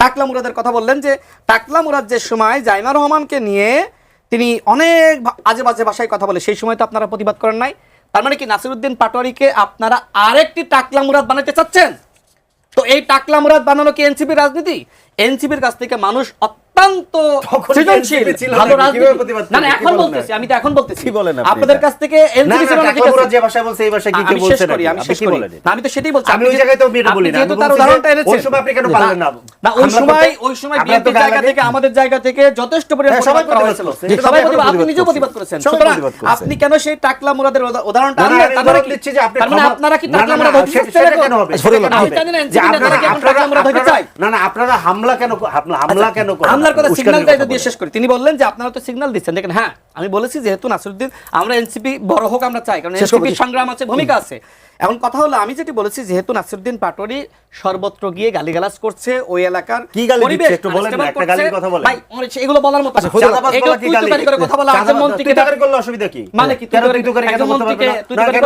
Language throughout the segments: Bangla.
টাকলা মুরাদের কথা বললেন যে টাকলা মুরাদ যে সময় জাইমা রহমানকে নিয়ে তিনি অনেক আজে বাজে ভাষায় কথা বলে, সেই সময় তো আপনারা প্রতিবাদ করেন নাই। তার মানে কি নাসিরউদ্দিন পাটোয়ারিকে আপনারা আরেকটি টাকলা মুরাদ বানাতে চাচ্ছেন? তো এই টাকলা মুরাদ বানানো কি এনসিপির রাজনীতি? এনসিপির কাছ থেকে মানুষ অত্যন্ত সৃজনশীল ভালো রাজনীতি না না এখন বলতেছি, আমি তো এখন বলতেছি আপনাদের কাছ থেকে এনসিপি ছিল না, ঠিক আছে যে ভাষা বলছে এই ভাষা কি কি বলছেন আমি শেষ করি, আমি তো সেটাই বলছি। আমি ওই জায়গায় তো এটা বলি না, যেহেতু তার উদাহরণটা এনেছেন, ওই সময় আপনি কেন পারলেন না? না ওই সময় বিএনপির জায়গা থেকে আমাদের জায়গা থেকে যথেষ্ট পরিমাণ প্রতিবাদ করা হয়েছিল, সবাই প্রতিবাদ, আপনি নিজেও প্রতিবাদ করেছেন। সুতরাং আপনি কেন সেই টাকলা মুরাদের উদাহরণটা আনলেন? তার মানে আপনারা কি টাকলা মুরাদ হতে চাচ্ছেন? কেন হবে আমি জানি না এনসিপি নেতারা কি এখন টাকলা মুরাদ হতে চায়? না না আপনারা হামলা কেন করেন? হামলার কথা সিগন্যালটা দিয়ে শেষ করি। তিনি বললেন যে আপনারা তো সিগন্যাল দিচ্ছেন, দেখেন হ্যাঁ আমি বলেছি যেহেতু নাসিরউদ্দিন আমরা এনসিপি বড় হোক আমরা চাই, কারণ এনসিপির সংগ্রাম আছে, ভূমিকা আছে। এখন কথা হলো আমি যেটি বলেছি যেহেতু নাসিরউদ্দিন পাটোয়ারি সর্বত্র গিয়ে গালিগালাজ করছে, ওই এলাকার কি গালি দিচ্ছে একটু বলেন না, একটা গালির কথা বলেন ভাই, এগুলো বলার মতো এগুলো তুই করে কথা বলা আছে, মন্ত্রীকে তুই করলে অসুবিধা কি? মানে কি তুই করে কেন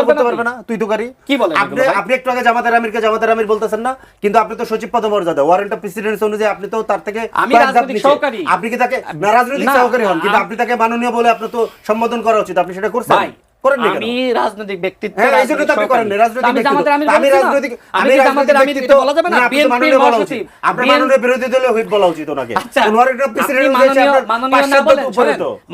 বলতে পারবে না? তুই তো করি কি বলেন আপনি একটু আগে জামাতের আমির বলতেছেন না, কিন্তু আপনি তো সচিব পদমর্যাদা ওয়ারেন্ট অফ প্রেসিডেন্স অনুযায়ী আপনি তো তার থেকে আমি রাজনৈতিক সহকারী, আপনি কি তাকে রাজনৈতিক সহকারী হন, কিন্তু আপনি তাকে মাননীয় বলে আপনি তো সম্বোধন করা উচিত, আপনি সেটা করছেন? আমি রাজনৈতিক ব্যক্তিত্ব, মাননীয় বিরোধী দলের হুইপ বলা উচিত ওনাকে।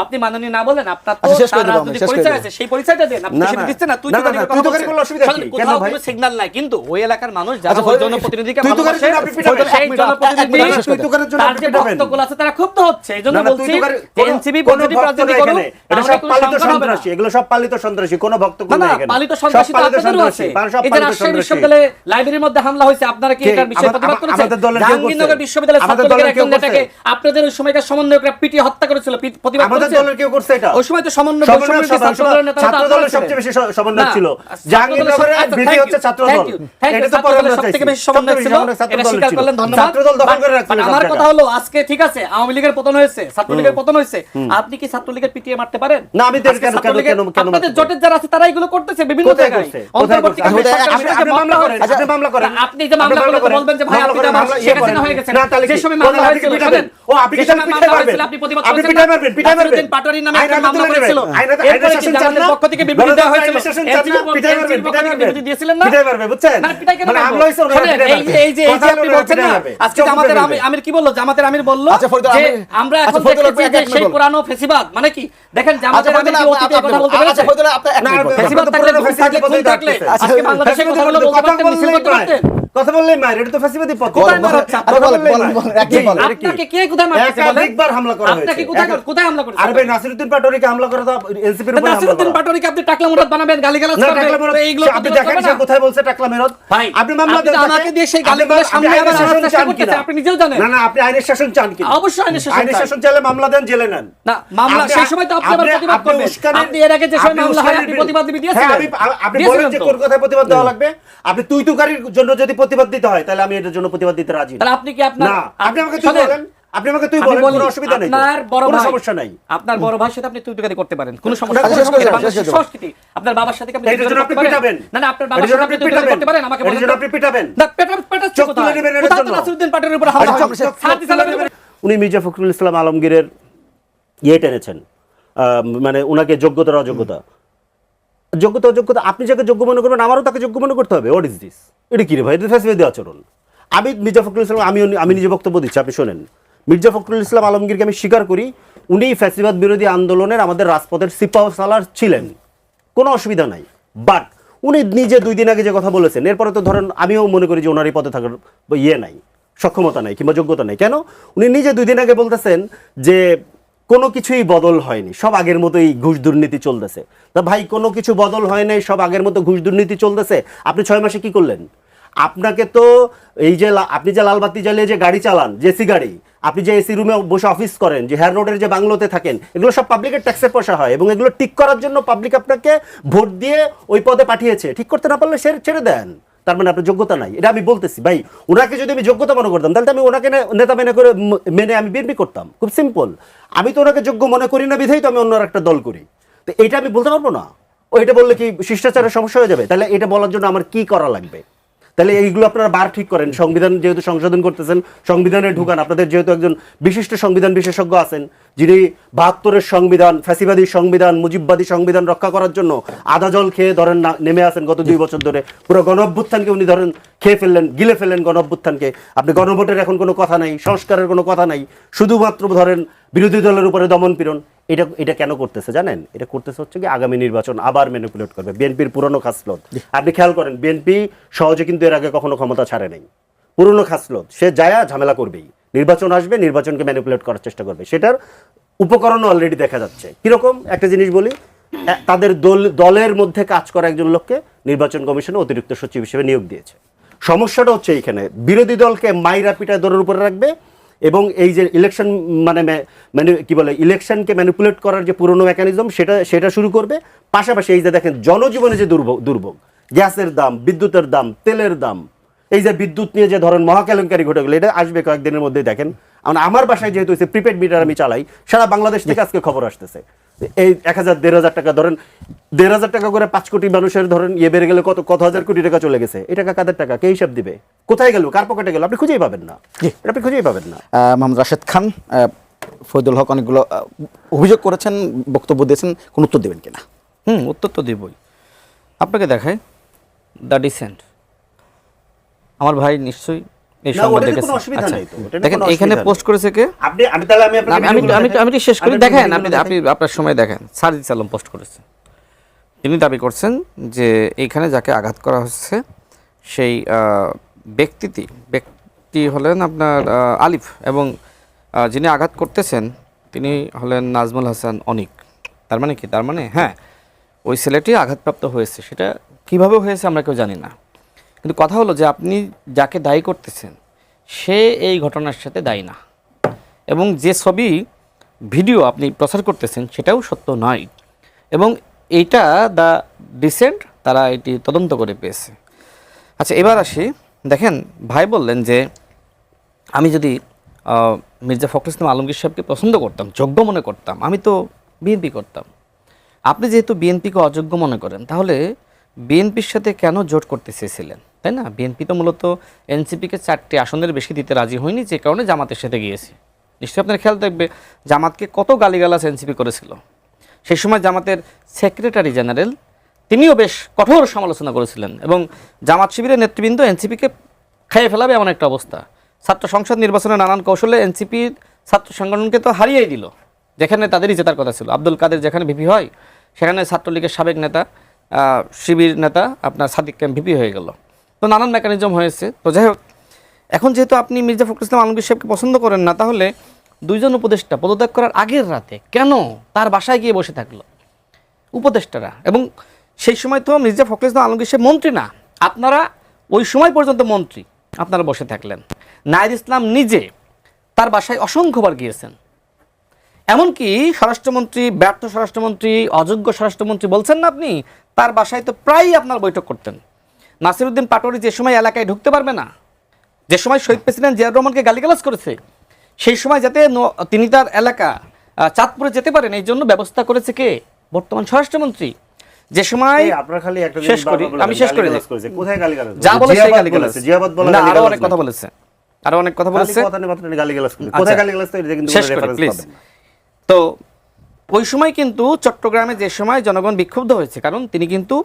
আপনি মাননীয় না বলেন, আপনার তো রাজনৈতিক পরিচয় আছে, সেই পরিচয়টা দেন। আপনি সেটা দিচ্ছেন না, তুই কোথাও কোনো সিগন্যাল নাই, কিন্তু ওই এলাকার মানুষ যারা ওই জনপ্রতিনিধিকে ভালোবাসে সেই জনপ্রতিনিধি তার যে ভক্তগুলো আছে তারা ক্ষুব্ধ হচ্ছে। এই জন্য বলছি এনসিপি পজিটিভ রাজনীতি করুন, এটা সব পালিত সন্ত্রাসী, এগুলো সব পালিত সন্ত্রাসী, কোন ভক্ত কোন না এখানে পালিত সন্ত্রাসী তো আপনাদেরও আছে। এই যে রাজশাহী বিশ্ববিদ্যালয়ে লাইব্রেরির মধ্যে হামলা হয়েছে, আপনারা কি এটার বিষয়ে প্রতিবাদ করেছেন? জাহাঙ্গীরনগর বিশ্ববিদ্যালয়ের ছাত্রলীগের একজন নেতাকে আপনাদের ওই সময়কার সমন্বয়করা পিটিয়ে হত্যা করেছিল, প্রতিবাদ করেছে। আমাদের দলের কেউ করছে এটা? ওই সময় তো সমন্বয় ছাত্রদলের নেতারা ছাত্র দলের সবচেয়ে বেশি সমন্বয় ছিল। জাহাঙ্গীরনগরের বিধি হচ্ছে ছাত্র দল, এটা তো পরে সবথেকে বেশি সমন্বয় ছিল, এটা স্বীকার করলেন, ধন্যবাদ। ছাত্র দল দখল করে রাখছে। আমার কথা হলো আজকে ঠিক আছে আওয়ামী লীগের পতন হয়েছে, ছাত্রলীগের পতন হয়েছে, আপনি কি ছাত্রলীগের পিটিয়ে মারতে পারেন? না আমি কেন আপনাদের জোটের যারা আছে তারা এগুলো করতেছে বিভিন্ন জায়গায়। আপনি যে মামলা করলে বলবেন যে ভাই আপনি তো আমার শেখ হাসিনা হয়ে গেছেন, যে সময় মামলা হয়েছিল শুনেন, ও আপনি কি আপনি প্রতিবাদ করেছেন, পিটাই মারবেন পাটোয়ারির নামে একটা মামলা করেছিল, এরপরে কি জামাতের পক্ষ থেকে বিবৃতি দেওয়া হয়েছিল, পিটাই মারবেন বিবৃতি দিয়েছিলেন না, পিটাই মারবে বুঝছেন না, পিটাই কেন মামলা হইছে ওরা এই যে আপনি বলছেন না, আজকে জামাতের আমির কি বললো, জামাতের আমির বলল যে আমরা এখন দেখতেছি যে সেই পুরানো ফেসিবাদ, মানে কি দেখেন জামাতের আমির কি অতীতে কথা বলতে পেরেছে? ফেসিবাদ থাকলে খুন থাকলে আজকে বাংলাদেশে কথা বলতে পারতেন, মিছিল করতে পারতেন। কথা বললেই মার, এটা তো ফ্যাসিবাদী পথ। আপনাকে কে কোথায় মারছে বলেন? একবার হামলা করা হয়েছে। আপনাকে কোথায় হামলা করেছে? আরে ভাই নাসিরউদ্দিন পাটোয়ারিকে হামলা করা তো এনসিপির উপর হামলা। নাসিরউদ্দিন পাটোয়ারিকে আপনি টাকলা মুরাদ বানাবেন, গালিগালাজ করবেন, এইগুলো আপনি দেখেন সে কোথায় বলছে টাকলা মুরাদ? ভাই আপনি মামলা দেন, আমাকে দিয়ে সেই গালিগুলো সামনে আবার চেষ্টা করতেছে, আপনি নিজেও জানেন। না না আপনি আইনের শাসন চান কি? অবশ্যই আইনের শাসন চাইলে মামলা দেন, জেলে নেন। না মামলা সেই সময় তো আপনি আবার প্রতিবাদ করবেন। আপনি এর আগে যে সময় মামলা হয় আপনি প্রতিবাদ দিয়েছিলেন। আপনি বলেন যে কোন কথায় প্রতিবাদ দেওয়া লাগবে। আপনি তুইতুকারির জন্য যদি প্রতিবাদ দিতে হয় তাহলে আমি এর জন্য প্রতিবাদ দিতে রাজি। তাহলে আপনি কি আপনার না আপনি আমাকে তুই বলেন, আপনি আমাকে তুই বলেন, কোনো অসুবিধা নেই, কোনো সমস্যা নাই। আপনার বড় ভাইয়ের সাথে আপনি তুইতুকারি করতে পারেন, কোনো সমস্যা নেই। সংস্কৃতি আপনার বাবার সাথে আপনি তুইতুকারি করতে পারেন। না না আপনার বাবার সাথে আপনি তুইতুকারি করতে পারেন, আমাকে বলেন আপনি পিটাবেন না, পেটাচ্ছ কোথায়? কোথায় নাসিরউদ্দিন পাটোয়ারির উপর হামলা হচ্ছে? সাথী সালামের উনি মির্জা ফখরুল ইসলাম আলমগীরের টেনেছেন, মানে উনাকে যোগ্যতা অযোগ্যতা আপনি যাকে যোগ্য মনে করবেন আমারও তাকে যোগ্য মনে করতে হবে। What is this? এটা কি রে ভাই? এটা ফ্যাসিবাদী আচরণ। আমি মির্জা ফখরুল ইসলাম আমি নিজে বক্তব্য দিচ্ছি, আপনি শোনেন। মির্জা ফখরুল ইসলাম আলমগীরকে আমি স্বীকার করি, উনি ফ্যাসিবাদ বিরোধী আন্দোলনের আমাদের রাজপথের সিপাহ সালার ছিলেন, কোনো অসুবিধা নাই। বাট উনি নিজে 2 দিন আগে যে কথা বলেছেন, এরপরে তো ধরেন আমিও মনে করি যে ওনার এই পদে থাকার নাই, সক্ষমতা নাই কিংবা যোগ্যতা নাই। কেন? উনি নিজে 2 দিন আগে বলতেছেন যে কোনো কিছুই বদল হয়নি, সব আগের মতোই ঘুষ দুর্নীতি চলতেছে। তা ভাই কোনো কিছু বদল হয় নাই, সব আগের মতো ঘুষ দুর্নীতি চলতেছে। আপনি 6 মাসে কি করলেন? আপনাকে তো এই যে আপনি যে লালবাতি জ্বালিয়ে যে গাড়ি চালান, জেসি গাড়ি, আপনি যে এসি রুমে বসে অফিস করেন, যে হেয়ার রোডের যে বাংলোতে থাকেন, এগুলো সব পাবলিকের ট্যাক্সের পয়সা হয় এবং এগুলো ঠিক করার জন্য পাবলিক আপনাকে ভোট দিয়ে ওই পদে পাঠিয়েছে। ঠিক করতে না পারলে ছেড়ে দেন, তার মানে আপনার যোগ্যতা নাই। এটা আমি বলতেছি ভাই। ওনাকে যদি আমি যোগ্যতা মনে করতাম তাহলে আমি ওনাকে নেতা মেনে আমি বিএনপি করতাম, খুব সিম্পল। আমি তো ওনাকে যোগ্য মনে করি না বিধাই তো আমি অন্য একটা দল করি। তো এটা আমি বলতে পারবো না। এটা বললে কি শিষ্টাচারের সমস্যা হয়ে যাবে? তাহলে এটা বলার জন্য আমার কি করা লাগবে? তাহলে এইগুলো আপনারা বার ঠিক করেন। সংবিধান যেহেতু সংশোধন করতেছেন, সংবিধানে ঢুকান। আপনাদের যেহেতু একজন বিশিষ্ট সংবিধান বিশেষজ্ঞ আছেন, যিনি 72-এর সংবিধান, ফ্যাসিবাদী সংবিধান, মুজিববাদী সংবিধান রক্ষা করার জন্য আদা জল খেয়ে ধরেন নেমে আছেন গত 2 বছর ধরে। পুরো গণ অভ্যুত্থানকে উনি ধরেন খেয়ে ফেললেন, গিলে ফেললেন গণ অভ্যুত্থানকে। আপনি গণভোটের এখন কোনো কথা নাই, সংস্কারের কোনো কথা নাই, শুধুমাত্র ধরেন বিরোধী দলের উপরে দমন পীড়ন। এটা কেন করতেছে জানেন? এটা করতেছে হচ্ছে কি আগামী নির্বাচন আবার ম্যানিপুলেট করবে, বিএনপির পুরনো খাসলত। আপনি খেয়াল করেন, বিএনপি সহজে কিন্তু এর আগে কখনো ক্ষমতা ছাড়ে নাই। পুরনো খাসলত, সে যায়া ঝামেলা করবেই। নির্বাচন আসবে, নির্বাচনকে ম্যানিপুলেট করার চেষ্টা করবে। সেটার উপকরণ অলরেডি দেখা যাচ্ছে। কিরকম একটা জিনিস বলি, তাদের দলের মধ্যে কাজ করা একজন লোককে নির্বাচন কমিশনে অতিরিক্ত সচিব হিসেবে নিয়োগ দিয়েছে। সমস্যাটা হচ্ছে এইখানে, বিরোধী দলকে মাইরা পিটায় দরের উপরে রাখবে এবং এই যে ইলেকশন মানে কি বলে, ইলেকশনকে ম্যানিপুলেট করার যে পুরনো মেকানিজম সেটা শুরু করবে। পাশাপাশি এই যে দেখেন জনজীবনে যে দুর্ভোগ, গ্যাসের দাম, বিদ্যুতের দাম, তেলের দাম, এই যে বিদ্যুৎ নিয়ে যে ধরেন মহাকেলেঙ্কারি ঘটে গেলো, এটা আসবে কয়েকদিনের মধ্যে। দেখেন আমার বাসায় যেহেতু প্রিপেড মিটার আমি চালাই, সারা বাংলাদেশ থেকে আজকে খবর আসতেছে এই 1000-1500 টাকা, ধরেন 1500 টাকা করে 5 কোটি মানুষের ধরেন বেড়ে গেলে কত হাজার কোটি টাকা চলে গেছে। এই টাকা কাদের টাকা, কে হিসাব দিবে? কোথায় গেল, কার পকেটে গেল? আপনি খুঁজেই পাবেন না, আপনি খুঁজেই পাবেন না। মোহাম্মদ রাশেদ খান, ফয়দুল হক অনেকগুলো অভিযোগ করেছেন, বক্তব্য দিয়েছেন, কোন উত্তর দেবেন কিনা? উত্তর তো দিবই। আপনাকে দেখায় দ্য ডিসেন্ট, আমার ভাই নিশ্চয়ই এই সংবাদ দেখেছেন। দেখেন এখানে পোস্ট করেছে কে? আমি শেষ করি, দেখেন আপনি আপনার সময় দেখেন। সার্জিস আলম পোস্ট করেছেন, তিনি দাবি করছেন যে এইখানে যাকে আঘাত করা হচ্ছে সেই ব্যক্তি হলেন আপনার আলিফ, এবং যিনি আঘাত করতেছেন তিনি হলেন নাজমুল হাসান অনিক। তার মানে কি? তার মানে হ্যাঁ, ওই ছেলেটি আঘাতপ্রাপ্ত হয়েছে। সেটা কিভাবে হয়েছে আমরা কেউ জানি না, কিন্তু কথা হলো যে আপনি যাকে দায়ী করতেছেন সে এই ঘটনার সাথে দায়ী না, এবং যে ছবি ভিডিও আপনি প্রচার করতেছেন সেটাও সত্য নয়, এবং এইটা দ্য ডিসেন্ট তারা এটি তদন্ত করে পেয়েছে। আচ্ছা, এবার আসি, দেখেন ভাই বললেন যে আমি যদি মির্জা ফখরুল ইসলাম আলমগীর সাহেবকে পছন্দ করতাম, যোগ্য মনে করতাম, আমি তো বিএনপি করতাম। আপনি যেহেতু বিএনপিকে অযোগ্য মনে করেন, তাহলে বিএনপির সাথে কেন জোট করতে চেয়েছিলেন, তাই না? বিএনপি তো মূলত এনসিপিকে 4টি আসনের বেশি দিতে রাজি হয়নি, যে কারণে জামাতের সাথে গিয়েছি। নিশ্চয়ই আপনার খেয়াল থাকবে জামাতকে কত গালিগালাজ এনসিপি করেছিল। সেই সময় জামাতের সেক্রেটারি জেনারেল তিনিও বেশ কঠোর সমালোচনা করেছিলেন, এবং জামাত শিবিরের নেতৃবৃন্দ এনসিপিকে খেয়ে ফেলাবে এমন একটা অবস্থা। ছাত্র সংসদ নির্বাচনে নানান কৌশলে এনসিপির ছাত্র সংগঠনকে তো হারিয়েই দিল, যেখানে তাদেরই জেতার কথা ছিল। আব্দুল কাদের যেখানে ভিপি হয়, সেখানে ছাত্রলীগের সাবেক নেতা, শিবির নেতা আপনার সাদিক ক্যাম্প ভিপি হয়ে গেল। তো নানান মেকানিজম হয়েছে। তো যাই হোক, এখন যেহেতু আপনি মির্জা ফখরুল ইসলাম আলমগীর সাহেবকে পছন্দ করেন না, তাহলে 2 জন উপদেষ্টা পদত্যাগ করার আগের রাতে কেন তার বাসায় গিয়ে বসে থাকলো উপদেষ্টারা? এবং সেই সময় তো মির্জা ফখরুল ইসলাম আলমগীর সাহেব মন্ত্রী না, আপনারা ওই সময় পর্যন্ত মন্ত্রী, আপনারা বসে থাকলেন। নাহিদ ইসলাম নিজে তার বাসায় অসংখ্যবার গিয়েছেন, এমনকি স্বরাষ্ট্রমন্ত্রী, ব্যর্থ স্বরাষ্ট্রমন্ত্রী, অযোগ্য স্বরাষ্ট্রমন্ত্রী বলছেন না আপনি, তার বাসায় তো প্রায়ই আপনার বৈঠক করতেন। নাসিরউদ্দিন পাটোয়ারি যে সময় এলাকায় ঢুকতে পারবে না, যে সময় শহীদ প্রেসিডেন্ট জিয়াউর রহমানকে গালিগালাজ করেছে, সেই সময় যাতে তিনি তার এলাকা চাঁদপুরে যেতে পারেন এই জন্য ব্যবস্থা করেছে কে? বর্তমান স্বরাষ্ট্রমন্ত্রী। যে সময় শেষ করি, আমি শেষ করে যা বলে সেই গালিগালাজ, না আরো অনেক কথা বলেছে, আরো অনেক কথা বলেছে। শেষ করি প্লিজ। তো ওই সময় কিন্তু চট্টগ্রামে যে সময় জনগণ বিক্ষুব্ধ হয়েছে, কারণ তিনি কিন্তু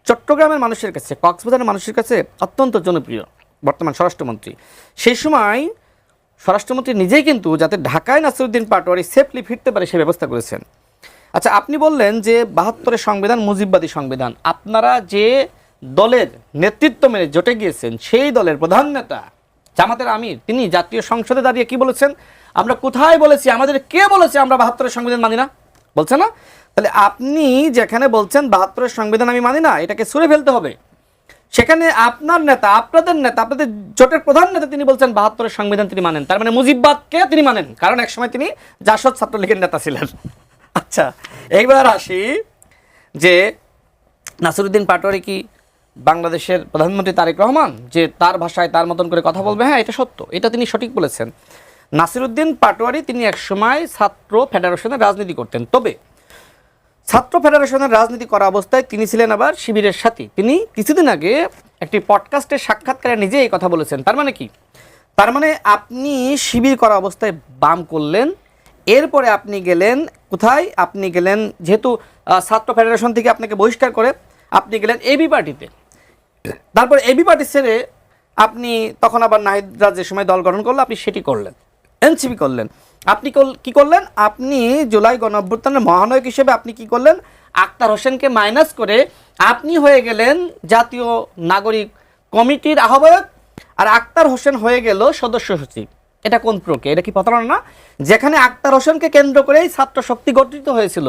চট্টগ্রামের মানুষের কাছে, কক্সবাজারের মানুষের কাছে অত্যন্ত জনপ্রিয় বর্তমান স্বরাষ্ট্রমন্ত্রী। সেই সময় স্বরাষ্ট্রমন্ত্রী নিজেই কিন্তু যাতে ঢাকায় নাসিরউদ্দিন পাটোয়ারি সেফলি ফিরতে পারে সে ব্যবস্থা করেছেন। আচ্ছা, আপনি বললেন যে 72-এর সংবিধান মুজিববাদী সংবিধান। আপনারা যে দলের নেতৃত্ব মেনে জোটে গিয়েছেন, সেই দলের প্রধান নেতা জামাতের আমির, তিনি জাতীয় সংসদে দাঁড়িয়ে কি বলেছেন? আমরা কোথায় বলেছি, আমাদের কে বলেছে আমরা 72-এর সংবিধান মানি না? বলছে না? তাহলে আপনি যেখানে বলছেন 72-এর সংবিধান আমি মানি না, এটাকে ছুঁড়ে ফেলতে হবে। সেখানে আপনার নেতা, আপনাদের নেতা, আপনাদের জোটের প্রধান নেতা তিনি বলছেন 72-এর সংবিধান তিনি মানেন, তার মানে মুজিববাদকে তিনি মানেন, কারণ একসময় তিনি জাসদ ছাত্রলীগের নেতা ছিলেন। আচ্ছা, এইবার আসি যে নাসিরউদ্দিন পাটোয়ারি কি বাংলাদেশের প্রধানমন্ত্রী তারেক রহমান, যে তার ভাষায় তার মতন করে কথা বলবে? হ্যাঁ, এটা সত্য, এটা তিনি সঠিক বলেছেন। নাসিরউদ্দিন পাটোয়ারি তিনি একসময় ছাত্র ফেডারেশনের রাজনীতি করতেন, তবে ছাত্র ফেডারেশনের রাজনীতি করা অবস্থায় তিনি ছিলেন আবার শিবিরের সাথী। তিনি কিছুদিন আগে একটি পডকাস্টের সাক্ষাৎকারে নিজেই এই কথা বলেছেন। তার মানে কি? তার মানে আপনি শিবির করা অবস্থায় বাম করলেন, এরপরে আপনি গেলেন কোথায়? আপনি গেলেন যেহেতু ছাত্র ফেডারেশন থেকে আপনাকে বহিষ্কার করে আপনি গেলেন এবি পার্টিতে। তারপর এবি পার্টি ছেড়ে আপনি তখন আবার নাহিদরা যে সময় দল গঠন করলো আপনি সেটি করলেন, এনসিপি করলেন। আপনি কি করলেন? আপনি জুলাই গণঅভ্যুত্থানের মহানায়ক হিসেবে আপনি কি করলেন? আক্তার হোসেনকে মাইনাস করে আপনি হয়ে গেলেন জাতীয় নাগরিক কমিটির আহ্বায়ক, আর আক্তার হোসেন হয়ে গেল সদস্য সচিব। এটা কোন প্রক্রিয়া? এটা কি প্রতারণা না? যেখানে আক্তার হোসেনকে কেন্দ্র করেই ছাত্র শক্তি গঠিত হয়েছিল,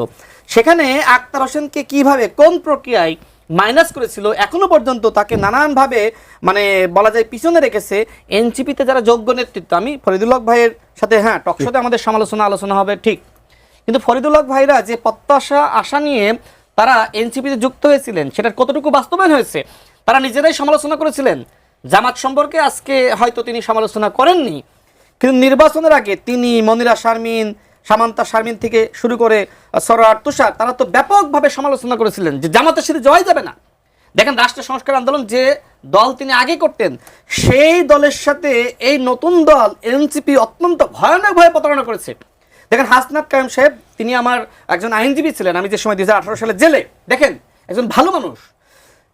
সেখানে আক্তার হোসেনকে কিভাবে কোন প্রক্রিয়ায় মাইনাস করেছিল এখনো পর্যন্ত তাকে নানানভাবে মানে বলা যায় পিছনে রেখেছে এনসিপিতে যারা যোগ্য নেতৃত্ব। আমি ফরিদুল হক ভাইয়ের সাথে টকশোতে আমাদের আলোচনা হবে ঠিক, কিন্তু ফরিদুল হক ভাইরা যে প্রত্যাশা আশা নিয়ে তারা এনসিপিতে যুক্ত হয়েছিলেন সেটার কতটুকু বাস্তবায়ন হয়েছে? তারা নিজেরাই সমালোচনা করেছিলেন। জামাত সম্পর্কে আজকে হয়তো তিনি সমালোচনা করেননি, কিন্তু নির্বাচনের আগে তিনি, মনিরা শারমিন, সামান্তা শারমিন থেকে শুরু করে সরোয়ার তুষার, তারা তো ব্যাপকভাবে সমালোচনা করেছিলেন যে জামাতের সাথে যাওয়াই যাবে না। দেখেন রাষ্ট্র সংস্কার আন্দোলন যে দল তিনি আগে করতেন, সেই দলের সাথে এই নতুন দল এনসিপি অত্যন্ত ভয়ানকভাবে প্রতারণা করেছে। দেখেন হাসনাত কায়েম সাহেব, তিনি আমার একজন আইনজীবী ছিলেন, আমি যে সময় 2018 সালে জেলে, দেখেন একজন ভালো মানুষ,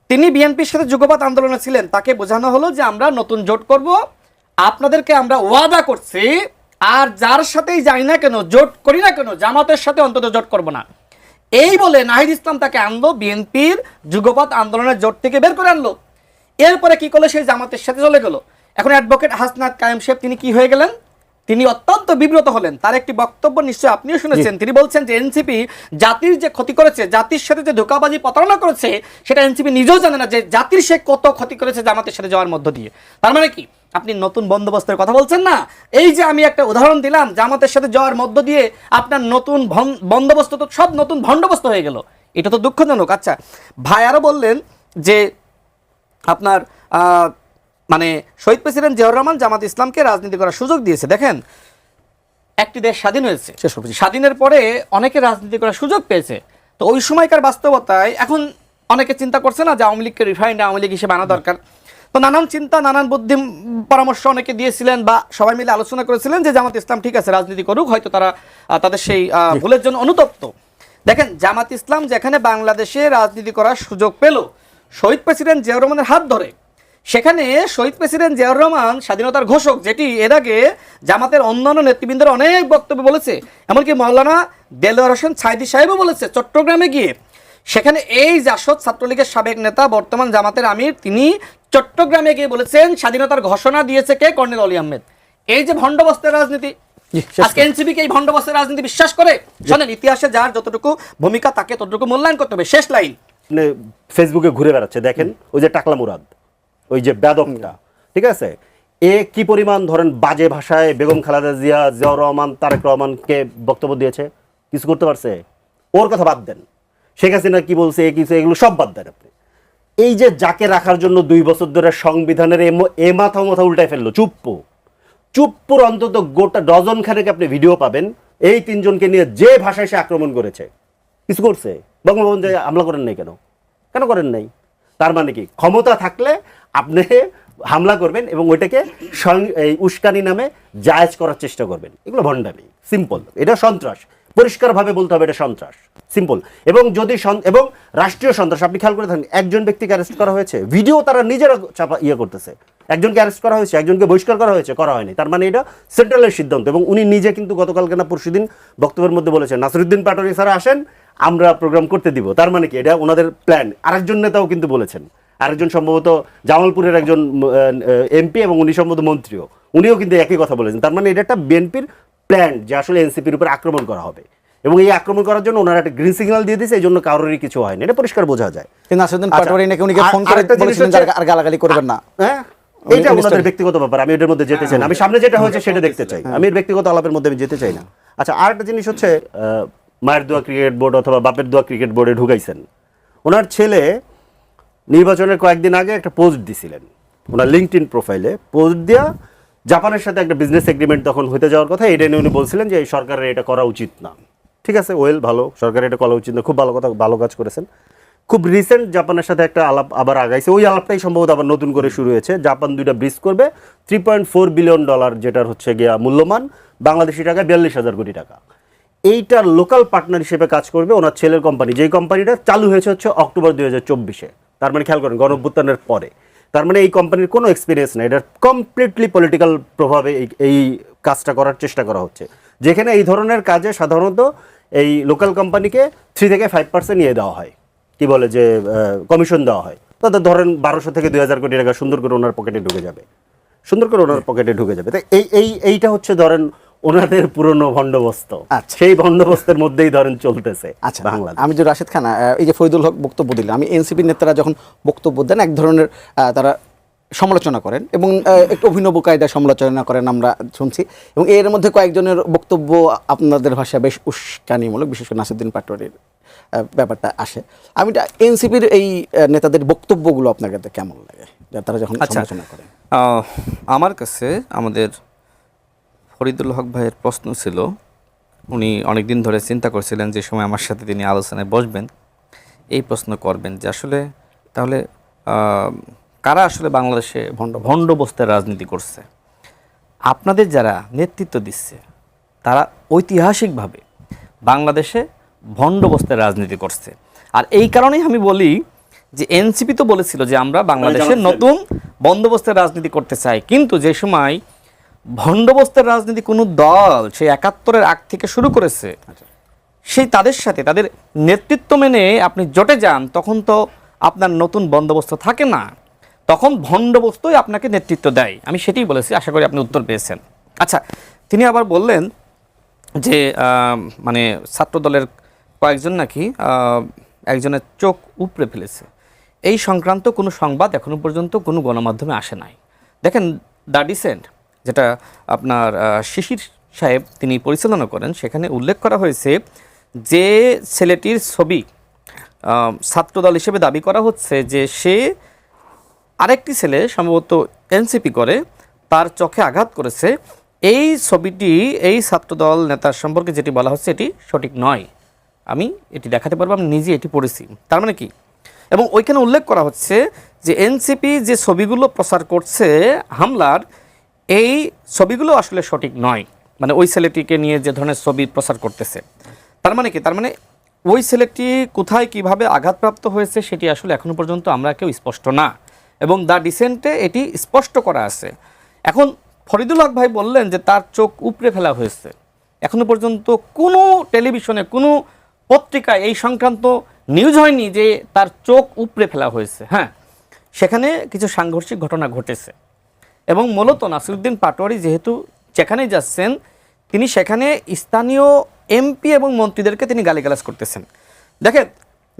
তিনি বিএনপির সাথে যুগপৎ আন্দোলনে ছিলেন। তাকে বোঝানো হলো যে আমরা নতুন জোট করব, আপনাদেরকে আমরা ওয়াদা করছি, আর যার সাথেই যাই না কেন, জোট করি না কেন, জামাতের সাথে অন্তত জোট করব না। এই বলে নাহিদ ইসলাম তাকে আনলো বিএনপির যুগপৎ আন্দোলনের জোট থেকে বের করে আনলো। এরপরে কি করলো? সেই জামাতের সাথে চলে গেল। এখন অ্যাডভোকেট হাসনাত কায়েম সাহেব তিনি কি হয়ে গেলেন? তিনি অত্যন্ত বিব্রত হলেন। তার একটি বক্তব্য নিশ্চয়ই আপনিও শুনেছেন। তিনি বলছেন যে এনসিপি জাতির যে ক্ষতি করেছে, জাতির সাথে যে ধোঁকাবাজি প্রতারণা করেছে, সেটা এনসিপি নিজেও জানে না যে জাতির সে কত ক্ষতি করেছে জামাতের সাথে যাওয়ার মধ্য দিয়ে। তার মানে কি? আপনি নতুন বন্দোবস্তের কথা বলছেন না? এই যে আমি একটা উদাহরণ দিলাম, জামাতের সাথে যাওয়ার মধ্য দিয়ে আপনার নতুন বন্দোবস্ত তো সব নতুন ভণ্ডবস্ত হয়ে গেল। এটা তো দুঃখজনক। আচ্ছা, ভাই আরো বললেন যে আপনার মানে শহীদ প্রেসিডেন্ট জিয়াউর রহমান জামাত ইসলামকে রাজনীতি করার সুযোগ দিয়েছে। দেখেন একটি দেশ স্বাধীন হয়েছে, স্বাধীনের পরে অনেকে রাজনীতি করার সুযোগ পেয়েছে। তো ওই সময়কার বাস্তবতায় এখন অনেকে চিন্তা করছে না যে আওয়ামী লীগকে রিফাইন্ড আওয়ামী লীগ হিসেবে আনা দরকার। তো নানান চিন্তা, নানান বুদ্ধি পরামর্শ অনেকে দিয়েছিলেন বা সবাই মিলে আলোচনা করেছিলেন যে জামাত ইসলাম ঠিক আছে রাজনীতি করুক, হয়তো তারা তাদের সেই ভুলের জন্য অনুতপ্ত। দেখেন জামাত ইসলাম যেখানে বাংলাদেশে রাজনীতি করার সুযোগ পেল শহীদ প্রেসিডেন্ট জিয়াউর রহমানের হাত ধরে, সেখানে শহীদ প্রেসিডেন্ট জিয়াউর রহমান স্বাধীনতার ঘোষক, যেটি এর আগে জামাতের অন্যান্য নেতৃবৃন্দের অনেক বক্তব্য বলেছে, এমনকি মাওলানা দেলোয়ার হোসেন ছাইদি সাহেবও বলেছে চট্টগ্রামে গিয়ে। সেখানে এই জাসদ ছাত্রলীগের সাবেক নেতা বর্তমান জামাতের আমির, তিনি চট্টগ্রামে গিয়ে বলেছেন স্বাধীনতার ঘোষণা দিয়েছে কে? কর্নেল অলি আহমেদ। এই যে ভণ্ডবস্তের রাজনীতি, আজকে এনসিপি কে এই ভণ্ডবস্তের রাজনীতি বিশ্বাস করে? শোনেন, ইতিহাসে যার যতটুকু ভূমিকা তাকে ততটুকু মূল্যায়ন করতে হবে। শেষ লাইন, ফেসবুকে ঘুরে বেড়াচ্ছে, দেখেন ওই যে টাকলা মুরাদ, ওই যে বেদকটা, ঠিক আছে, এ কি পরিমাণ ধরেন বাজে ভাষায় বেগম খালেদা জিয়া, জিয়াউর রহমান, তারেক রহমানকে বক্তব্য দিয়েছে, কিছু করতে পারছে? ওর কথা বাদ দেন, শেখ হাসিনা কি বলছে, কিছু, এগুলো সব বাদ দেন আপনি। এই যে যাকে রাখার জন্য 2 বছর ধরে সংবিধানের এ মাথা উল্টায় ফেললো, চুপ্পুর অন্তত গোটা ডজন খানেক আপনি ভিডিও পাবেন এই 3 জনকে নিয়ে যে ভাষায় সে আক্রমণ করেছে। কিছু করছে? বঙ্গভবন যে হামলা করেন নাই কেন? কেন করেন নাই? তার মানে কি ক্ষমতা থাকলে আপনি হামলা করবেন এবং ওইটাকে উস্কানি নামে জায়েজ করার চেষ্টা করবেন। এগুলো ভণ্ডামি, সিম্পল। এটা সন্ত্রাস, পরিষ্কারভাবে বলতে হবে এটা সন্ত্রাস, সিম্পল। এবং যদি এবং রাষ্ট্রীয় সন্ত্রাস, আপনি খেয়াল করে থাকেন, একজন ব্যক্তিকে অ্যারেস্ট করা হয়েছে, ভিডিও তারা নিজেরা চাপা করতেছে, একজনকে অ্যারেস্ট করা হয়েছে, একজনকে বহিষ্কার করা হয়েছে, করা হয়নি। তার মানে এটা সেন্ট্রালের সিদ্ধান্ত। এবং উনি নিজে কিন্তু গতকালকে না পরশুদিন বক্তব্যের মধ্যে বলেছেন নাসিরুদ্দিন পাটোয়ারি স্যার আসেন, আমরা প্রোগ্রাম করতে দিব। তার মানে কি এটা ওনাদের প্ল্যান। আরেকজন নেতাও কিন্তু বলেছেন, আরেকজন সম্ভবত জামালপুরের একজন এমপি এবং উনি সম্ভবত মন্ত্রীও, উনিও কিন্তু একই কথা বলেছেন। তার মানে এটা একটা বিএনপির প্ল্যান যে আসলে এনসিপির উপর আক্রমণ করা হবে, এবং এই আক্রমণ করার জন্য ওনারা একটা গ্রিন সিগন্যাল দিয়ে দিয়েছে, এই জন্য কারোরই কিছু হয়নি, এটা পরিষ্কার বোঝা যায়। নাসিরুদ্দিন পাটোয়ারি নাকি উনিকে ফোন করে বলেছিলেন যে আর গালাগালি করবেন না। হ্যাঁ, এটা ওনাদের ব্যক্তিগত ব্যাপার, আমি এটার মধ্যে যেতে চাই না। আমি সামনে যেটা হয়েছে সেটা দেখতে চাই, আমি এর ব্যক্তিগত আলাপের মধ্যে আমি যেতে চাই না। আচ্ছা, আর একটা জিনিস হচ্ছে, মায়ের দোয়া ক্রিকেট বোর্ড অথবা বাপের দোয়া ক্রিকেট বোর্ডে ঢুকাইছেন। ওনার ছেলে নির্বাচনের কয়েকদিন আগে একটা পোস্ট দিছিলেন ওনার লিঙ্কডইন প্রোফাইলে, পোস্ট দেওয়া জাপানের সাথে একটা বিজনেস এগ্রিমেন্ট তখন হতে যাওয়ার কথা, এটা নিয়ে উনি বলছিলেন যে এই সরকারের এটা করা উচিত না। ঠিক আছে, ওয়েল, ভালো, সরকারের এটা করা উচিত না, খুব ভালো কথা, ভালো কাজ করেছেন। খুব রিসেন্ট জাপানের সাথে একটা আলাপ আবার আগাইছে, ওই আলাপটাই সম্ভবত আবার নতুন করে শুরু হয়েছে। জাপান 2টা ব্রিজ করবে, $3.4 বিলিয়ন যেটার হচ্ছে গিয়া মূল্যমান বাংলাদেশি টাকায় 42,000 কোটি টাকা। এইটার লোকাল পার্টনার হিসেবে কাজ করবে ওনার ছেলের কোম্পানি, যেই কোম্পানিটা চালু হয়েছে হচ্ছে অক্টোবর 2024-এ। তার মানে খেয়াল করেন গণঅভ্যুত্থানের পরে। তার মানে এই কোম্পানির কোনো এক্সপিরিয়েন্স নেই, এটার কমপ্লিটলি পলিটিক্যাল প্রভাবে এই কাজটা করার চেষ্টা করা হচ্ছে, যেখানে এই ধরনের কাজে সাধারণত এই লোকাল কোম্পানিকে 3 থেকে 5% নিয়ে দেওয়া হয়, কি বলে যে কমিশন দেওয়া হয়। তাদের ধরেন 1200 থেকে 2000 কোটি টাকা সুন্দর করে ওনার পকেটে ঢুকে যাবে, তাই এইটা হচ্ছে ধরেন ওনাদের পুরনো বন্দোবস্ত। আচ্ছা। সেই বন্দোবস্তের মধ্যেই ধরেন চলতেছে আচ্ছা, বাংলাদেশ। আমি যে রাশেদ খান এই যে ফরিদুল হক বক্তব্য দিলেন, আমি এনসিপি নেতারা যখন বক্তব্য দেন এক ধরনের তারা সমালোচনা করেন এবং একটু অভিনব কায়দায় সমালোচনা করেন আমরা শুনছি, এবং এর মধ্যে কয়েকজনের বক্তব্য আপনাদের ভাষায় বেশ উস্কানিমূলক, বিশেষ করে নাসিরউদ্দিন পাটোয়ারির ব্যাপারটা আসে। আমি এনসিপির এই নেতাদের বক্তব্যগুলো আপনার কাছে কেমন লাগে তারা যখন সমালোচনা করেন? আমার কাছে আমাদের ফরিদুল হক ভাইয়ের প্রশ্ন ছিল, উনি অনেক দিন ধরে চিন্তা করছিলেন যে সময় আমার সাথে তিনি আলোচনায় বসবেন এই প্রশ্ন করবেন যে আসলে তাহলে কারা আসলে বাংলাদেশে ভণ্ডবস্তের রাজনীতি করছে। আপনাদের যারা নেতৃত্ব দিচ্ছে তারা ঐতিহাসিকভাবে বাংলাদেশে ভণ্ডবস্তের রাজনীতি করছে। আর এই কারণেই আমি বলি যে এনসিপি তো বলেছিল যে আমরা বাংলাদেশে নতুন বন্দোবস্তের রাজনীতি করতে চাই, কিন্তু যে সময় ভণ্ডবস্তের রাজনীতি কোনো দল সেই 71-এর আগ থেকে শুরু করেছে, সেই তাদের সাথে তাদের নেতৃত্ব মেনে আপনি জোটে যান, তখন তো আপনার নতুন বন্দোবস্ত থাকে না, তখন ভণ্ডবস্তুই আপনাকে নেতৃত্ব দেয়। আমি সেটাই বলেছি, আশা করি আপনি উত্তর পেয়েছেন। আচ্ছা, তিনি আবার বললেন যে মানে ছাত্রদলের কয়েকজন নাকি একজনের চোখ উপড়ে ফেলেছে, এই সংক্রান্ত কোনো সংবাদ এখনো পর্যন্ত কোনো গণমাধ্যমে আসে নাই। দেখেন দ্য ডিসেন্ট, যেটা আপনার শিশির সাহেব তিনি পরিচালনা করেন, সেখানে উল্লেখ করা হয়েছে যে ছেলেটির ছবি ছাত্রদল হিসেবে দাবি করা হচ্ছে যে সে আরেকটি ছেলে সম্ভবত এনসিপি করে তার চোখে আঘাত করেছে, এই ছবিটি এই ছাত্রদল নেতার সম্পর্কে যেটি বলা হচ্ছে এটি সঠিক নয়। আমি এটি দেখাতে পারবো, আমি নিজে এটি পড়েছি। তার মানে কি, এবং ওইখানে উল্লেখ করা হচ্ছে যে এনসিপি যে ছবিগুলো প্রচার করছে হামলার, এই ছবিগুলো আসলে সঠিক নয়, মানে ওই ছেলেটিকে নিয়ে যে ধরনের ছবি প্রচার করতেছে। তার মানে কি, তার মানে ওই ছেলেটি কোথায় কিভাবে আঘাতপ্রাপ্ত হয়েছে সেটি আসলে এখনো পর্যন্ত আমরা কেউ স্পষ্ট না, এবং দ্য ডিসেন্টে এটি স্পষ্ট করা আছে। এখন ফরিদুল হক ভাই বললেন যে তার চোখ উপড়ে ফেলা হয়েছে, এখনো পর্যন্ত কোনো টেলিভিশনে কোনো পত্রিকায় এই সংক্রান্ত নিউজ হয়নি যে তার চোখ উপড়ে ফেলা হয়েছে। হ্যাঁ, সেখানে কিছু সাংঘর্ষিক ঘটনা ঘটেছে, এবং মূলত নাসিরউদ্দিন পাটোয়ারি যেহেতু যেখানেই যাচ্ছেন তিনি সেখানে স্থানীয় এমপি এবং মন্ত্রীদেরকে তিনি গালিগালাজ করতেছেন। দেখেন,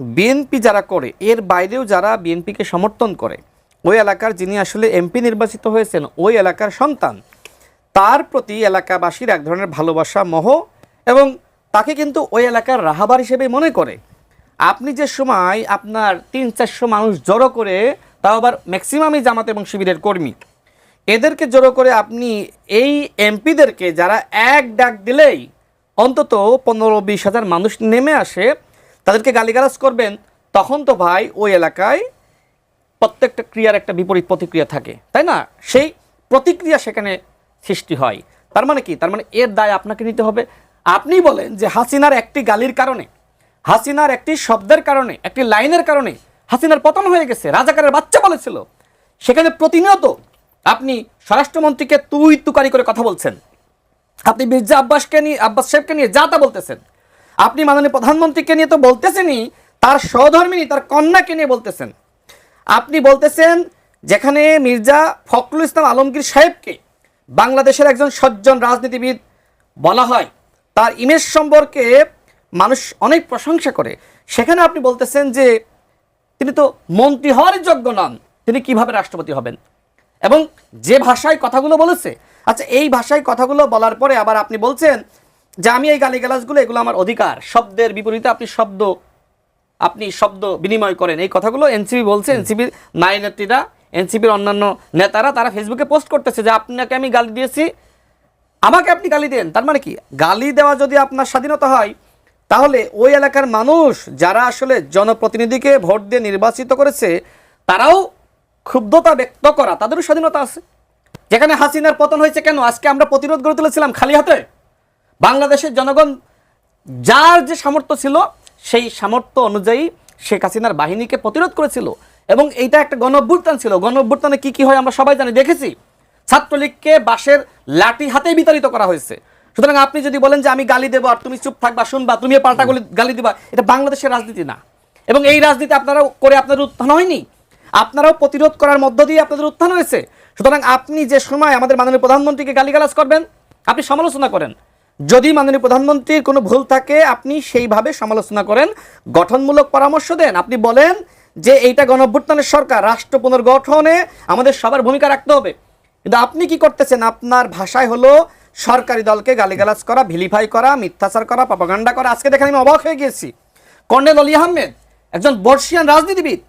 বিএনপি যারা করে, এর বাইরেও যারা বিএনপিকে সমর্থন করে, ওই এলাকার যিনি আসলে এমপি নির্বাচিত হয়েছেন ওই এলাকার সন্তান, তার প্রতি এলাকাবাসীর এক ধরনের ভালোবাসা মোহ, এবং তাকে কিন্তু ওই এলাকার রাহাবার হিসেবে মনে করে। আপনি যে সময় আপনার 300-400 মানুষ জড়ো করে, তাও আবার ম্যাক্সিমামই জামাত এবং শিবিরের কর্মী, এদেরকে জড়ো করে আপনি এই এমপিদেরকে যারা এক ডাক দিলেই অন্তত 15-20 হাজার মানুষ নেমে আসে, তাদেরকে গালিগালাজ করবেন, তখন তো ভাই ওই এলাকায় প্রত্যেকটা ক্রিয়ার একটা বিপরীত প্রতিক্রিয়া থাকে, তাই না? সেই প্রতিক্রিয়া সেখানে সৃষ্টি হয়। তার মানে কি, তার মানে এর দায় আপনাকে নিতে হবে। আপনি বলেন যে হাসিনার একটি গালির কারণে, হাসিনার একটি শব্দের কারণে, একটি লাইনের কারণে হাসিনার পতন হয়ে গেছে, রাজাকারের বাচ্চা বলেছিল। সেখানে প্রতিনিয়ত আপনি স্বরাষ্ট্রমন্ত্রীকে তুই তুকারি করে কথা বলছেন, আপনি মির্জা আব্বাস সাহেবকে নিয়ে যা তা বলতেছেন, আপনি মাননীয় প্রধানমন্ত্রীকে নিয়ে তো বলতেছেনই, তার সহধর্মিনী তার কন্যাকে নিয়ে বলতেছেন। আপনি বলতেছেন যেখানে মির্জা ফখরুল ইসলাম আলমগীর সাহেবকে বাংলাদেশের একজন সজ্জন রাজনীতিবিদ বলা হয়, তার ইমেজ সম্পর্কে মানুষ অনেক প্রশংসা করে, সেখানে আপনি বলতেছেন যে তিনি তো মন্ত্রী হওয়ার যোগ্য নন, তিনি কিভাবে রাষ্ট্রপতি হবেন, এবং যে ভাষায় কথাগুলো বলেছে। আচ্ছা, এই ভাষায় কথাগুলো বলার পরে আবার আপনি বলছেন যে আমি এই গালিগালাজগুলো এগুলো আমার অধিকার, শব্দের বিপরীতে আপনি শব্দ বিনিময় করেন, এই কথাগুলো এনসিপি বলছে। এনসিপির নারী নেত্রীরা, এনসিপির অন্যান্য নেতারা তারা ফেসবুকে পোস্ট করতেছে যে আপনাকে আমি গালি দিয়েছি, আমাকে আপনি গালি দেন। তার মানে কি, গালি দেওয়া যদি আপনার স্বাধীনতা হয়, তাহলে ওই এলাকার মানুষ যারা আসলে জনপ্রতিনিধিকে ভোট দিয়ে নির্বাচিত করেছে তারাও ক্ষুব্ধতা ব্যক্ত করা তাদেরও স্বাধীনতা আছে। যেখানে হাসিনার পতন হয়েছে কেন, আজকে আমরা প্রতিরোধ গড়ে তুলেছিলাম খালি হাতে। বাংলাদেশের জনগণ যার যে সামর্থ্য ছিল সেই সামর্থ্য অনুযায়ী শেখ হাসিনার বাহিনীকে প্রতিরোধ করেছিল, এবং এইটা একটা গণ অভ্যুত্থান ছিল। গণ অভ্যুত্থানে কি কি হয় আমরা সবাই জানি, দেখেছি। ছাত্রলীগকে বাঁশের লাঠি হাতেই বিতাড়িত করা হয়েছে। সুতরাং আপনি যদি বলেন যে আমি গালি দেবো আর তুমি চুপ থাকবা শুনবা, তুমি পাল্টা গালি দিবা, এটা বাংলাদেশের রাজনীতি না। এবং এই রাজনীতি আপনারাও করে আপনাদের উত্থান হয়নি, আপনারাও প্রতিরোধ করার মধ্য দিয়ে আপনাদের উত্থান হয়েছে। সুতরাং আপনি যে সময় আমাদের মাননীয় প্রধানমন্ত্রীকে গালিগালাজ করবেন, আপনি সমালোচনা করেন। যদি মাননীয় প্রধানমন্ত্রীর কোনো ভুল থাকে আপনি সেইভাবে সমালোচনা করেন, গঠনমূলক পরামর্শ দেন। আপনি বলেন যে এইটা গণঅভ্যুত্থানের সরকার, রাষ্ট্র পুনর্গঠনে আমাদের সবার ভূমিকা রাখতে হবে। কিন্তু আপনি কি করতেছেন, আপনার ভাষায় হলো সরকারি দলকে গালিগালাজ করা, ভিলিফাই করা, মিথ্যাচার করা, প্রপাগান্ডা করা। আজকে দেখেন আমি অবাক হয়ে গিয়েছি, কর্নেল অলি আহমেদ একজন বর্ষিয়ান রাজনীতিবিদ,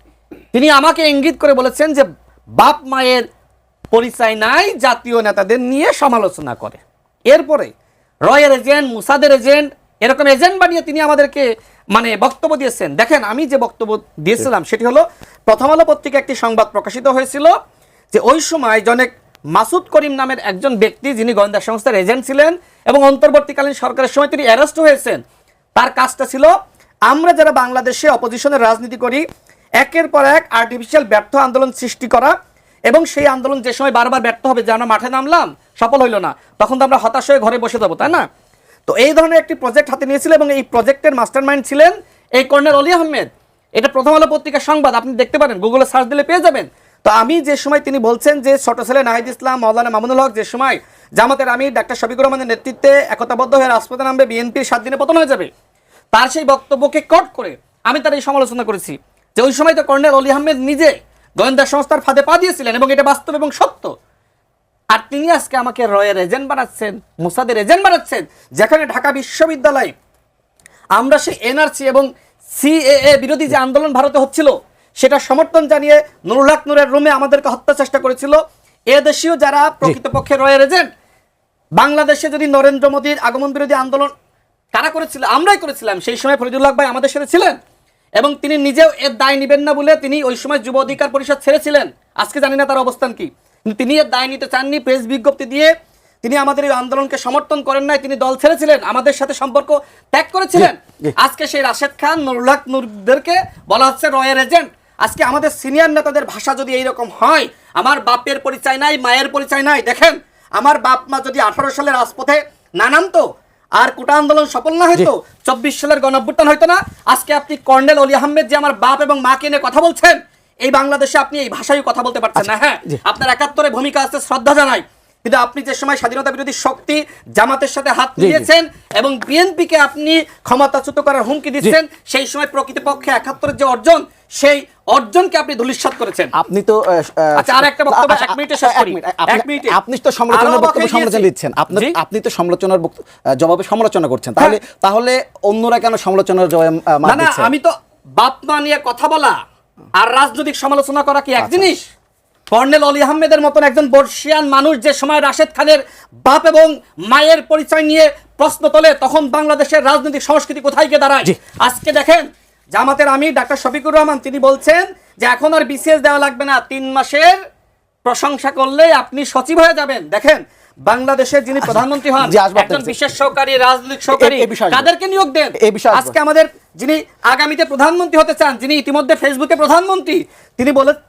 তিনি আমাকে ইঙ্গিত করে বলেছেন যে বাপ মায়ের পরিচয় নাই, জাতীয় নেতাদের নিয়ে সমালোচনা করে। এরপরে রয়ের এজেন্ট, মুসাদের এজেন্ট, এরকম এজেন্ট বানিয়ে তিনি আমাদেরকে মানে বক্তব্য দিয়েছেন। দেখেন আমি যে বক্তব্য দিয়েছিলাম সেটি হলো, প্রথম আলো পত্রিকা একটি সংবাদ প্রকাশিত হয়েছিল যে ওই সময় জনেক মাসুদ করিম নামের একজন ব্যক্তি, যিনি গোয়েন্দা সংস্থার এজেন্ট ছিলেন এবং অন্তর্বর্তীকালীন সরকারের সময় তিনি অ্যারেস্ট হয়েছেন। তার কাজটা ছিল, আমরা যারা বাংলাদেশে অপোজিশনের রাজনীতি করি, একের পর এক আর্টিফিশিয়াল ব্যর্থ আন্দোলন সৃষ্টি করা, এবং সেই আন্দোলন যে সময় বারবার ব্যর্থ হবে, যে আমরা মাঠে নামলাম সফল হইল না, তখন তো আমরা হতাশ হয়ে ঘরে বসে যাবো, তাই না? তো এই ধরনের একটি প্রজেক্ট হাতে নিয়েছিল এবং এই প্রজেক্টের মাস্টারমাইন্ড ছিলেন এই কর্নেল অলি আহমেদ। এটা প্রথম আলো পত্রিকার সংবাদ, আপনি দেখতে পারেন, গুগলে সার্চ দিলে পেয়ে যাবেন। তো আমি যে সময় তিনি বলছেন যে ছোট ছেলে নাহিদ ইসলাম, মাওলানা মামুনুল হক যে সময় জামাতের আমির ডাক্তার শফিকুর রহমানের নেতৃত্বে একতাবদ্ধ হয়ে রাজপথে নামবে, বিএনপির 7 দিনে পতন হয়ে যাবে, তার সেই বক্তব্যকে কট করে আমি তার এই সমালোচনা করেছি যে ওই সময় তো কর্নেল অলি আহমেদ নিজে গোয়েন্দা সংস্থার ফাঁদে পা দিয়েছিলেন এবং এটা বাস্তব এবং সত্য। আর তিনি আজকে আমাকে রয়ের এজেন্ট বানাচ্ছেন, মুসাদের এজেন্ট বানাচ্ছেন, যেখানে ঢাকা বিশ্ববিদ্যালয়ে আমরা সেই এনআরসি এবং সিএএ বিরোধী যে আন্দোলন ভারতে হচ্ছিল সেটা সমর্থন জানিয়ে নুরুল হক নূরের রুমে আমাদেরকে হত্যা চেষ্টা করেছিল এদেশীয় যারা প্রকৃতপক্ষে রয়ের এজেন্ট। বাংলাদেশে যদি নরেন্দ্র মোদীর আগমন বিরোধী আন্দোলন কারা করেছিল, আমরাই করেছিলাম। সেই সময় ফরিদুল্লাহ ভাই আমাদের সাথে ছিলেন এবং তিনি নিজেও এর দায় নেবেন না বলে তিনি ওই সময় যুব অধিকার পরিষদ ছেড়েছিলেন। আজকে জানি না তার অবস্থান কি, কিন্তু তিনি এর দায় নিতে চাননি। প্রেস বিজ্ঞপ্তি দিয়ে তিনি আমাদের এই আন্দোলনকে সমর্থন করেন নাই, তিনি দল ছেড়েছিলেন, আমাদের সাথে সম্পর্ক ত্যাগ করেছিলেন। আজকে সেই রাশেদ খান, নুরুল হক নূরদেরকে বলা হচ্ছে রয়ের এজেন্ট। আজকে আমাদের সিনিয়র নেতাদের ভাষা যদি এইরকম হয়, আমার বাপের পরিচয় নাই, মায়ের পরিচয় নাই। দেখেন আমার বাপ মা যদি 18 সালে রাজপথে না নামতো আর কোটা আন্দোলন সফল না হয়তো, 24 সালের গণঅভ্যুত্থান হয়তো না, আজকে আপনি কর্নেল অলি আহমেদ যে আমার বাপ এবং মাকে নিয়ে কথা বলছেন, এই বাংলাদেশে আপনি এই ভাষায় কথা বলতে পারছেন না। হ্যাঁ, আপনার 71-এ ভূমিকা আছে, শ্রদ্ধা জানাই, কিন্তু আপনি যে সময় স্বাধীনতা বিরোধী শক্তি জামাতের সাথে হাত মিলিয়েছেন এবং বিএনপিকে আপনি ক্ষমতাচ্যুত করার হুমকি দিচ্ছেন, সেই সময় প্রকৃতপক্ষে 71-এর যে অর্জন, সেই অর্জনকে আপনি ধূলিসাৎ করেছেন। আপনি তো আচ্ছা, আর একটা বক্তব্য 1 মিনিটে শেষ করি। 1 মিনিটে আপনি তো সমালোচনার বক্তব্য সমালোচনা দিচ্ছেন, আপনি তো সমালোচনার জবাবে সমালোচনা করছেন, তাহলে অন্যরা কেন সমালোচনার জবাবে মার দিচ্ছেন? আমি তো বাপ মা নিয়ে কথা বলা আর রাজনৈতিক সমালোচনা করা কি এক জিনিস? কর্নেল অলি আহমেদের মতন একজন বর্ষিয়ান মানুষ যে সময় রাশেদ খানের বাপ এবং মায়ের পরিচয় নিয়ে প্রশ্ন তোলে, তখন বাংলাদেশের রাজনৈতিক সংস্কৃতি কোথায় গিয়ে দাঁড়ায়? আজকে দেখেন জামাতের আমির ডাক্তার শফিকুর রহমান তিনি বলছেন যে এখন আর বিসিএস দেওয়া লাগবে না, 3 মাসের প্রশংসা করলেই আপনি সচিব হয়ে যাবেন। দেখেন বাংলাদেশের যিনি প্রধানমন্ত্রী হন, একজন বিশেষ সহকারী, রাজনৈতিক সহকারী, কাদেরকে নিয়োগ দেন? আজকে আমাদের যিনি আগামীতে প্রধানমন্ত্রী হতে চান, যিনি ইতিমধ্যে ফেসবুকে প্রধানমন্ত্রী,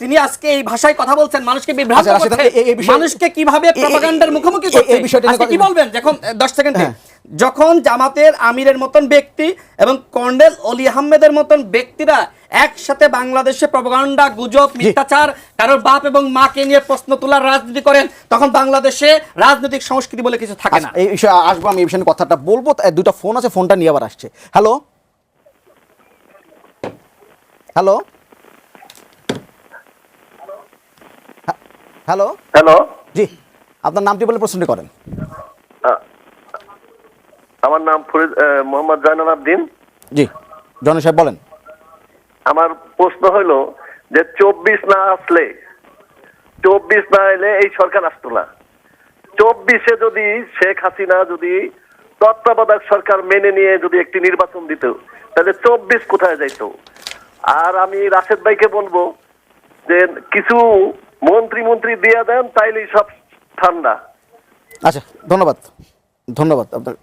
তিনি আজকে এই ভাষায় কথা বলছেন, মানুষকে বিভ্রান্ত করছেন, মানুষকে কিভাবে প্রপাগান্ডার মুখোমুখি করতে। কি বলবেন যখন 10 সেকেন্ডে যখন জামাতের আমিরের মতন ব্যক্তি এবং কর্নেল অলি আহমেদের মতন ব্যক্তিরা একসাথে বাংলাদেশে প্রপাগান্ডা, গুজব, মিথ্যাচার, কারোর বাপ এবং মাকে নিয়ে প্রশ্ন তোলার রাজনীতি করেন, তখন বাংলাদেশে রাজনৈতিক সংস্কৃতি বলে কিছু থাকে না। এই বিষয়ে আসবো, আমি এই বিষয়ে কথাটা বলবো। দুটো ফোন আছে, ফোনটা নিয়ে আবার আসছে। হ্যালো হ্যালো হ্যালো হ্যালো, জি, আপনার নামটি বলে প্রশ্নটি করেন। আমার নাম মোহাম্মদ জাইনুল আবদিন। জি, জন সাহেব বলেন। আমার প্রশ্ন হলো যে 24 না এলে এই সরকার আসতো না। 24-এ যদি শেখ হাসিনা যদি তত্ত্বাবধায়ক সরকার মেনে নিয়ে যদি একটি নির্বাচন দিত, তাহলে 24 কোথায় যাইতো? আর আমি রাশেদ ভাইকে বলবো যে কিছু মন্ত্রী দিয়ে দেন, তাইলেই সব ঠান্ডা। আচ্ছা, ধন্যবাদ ধন্যবাদ। আপনার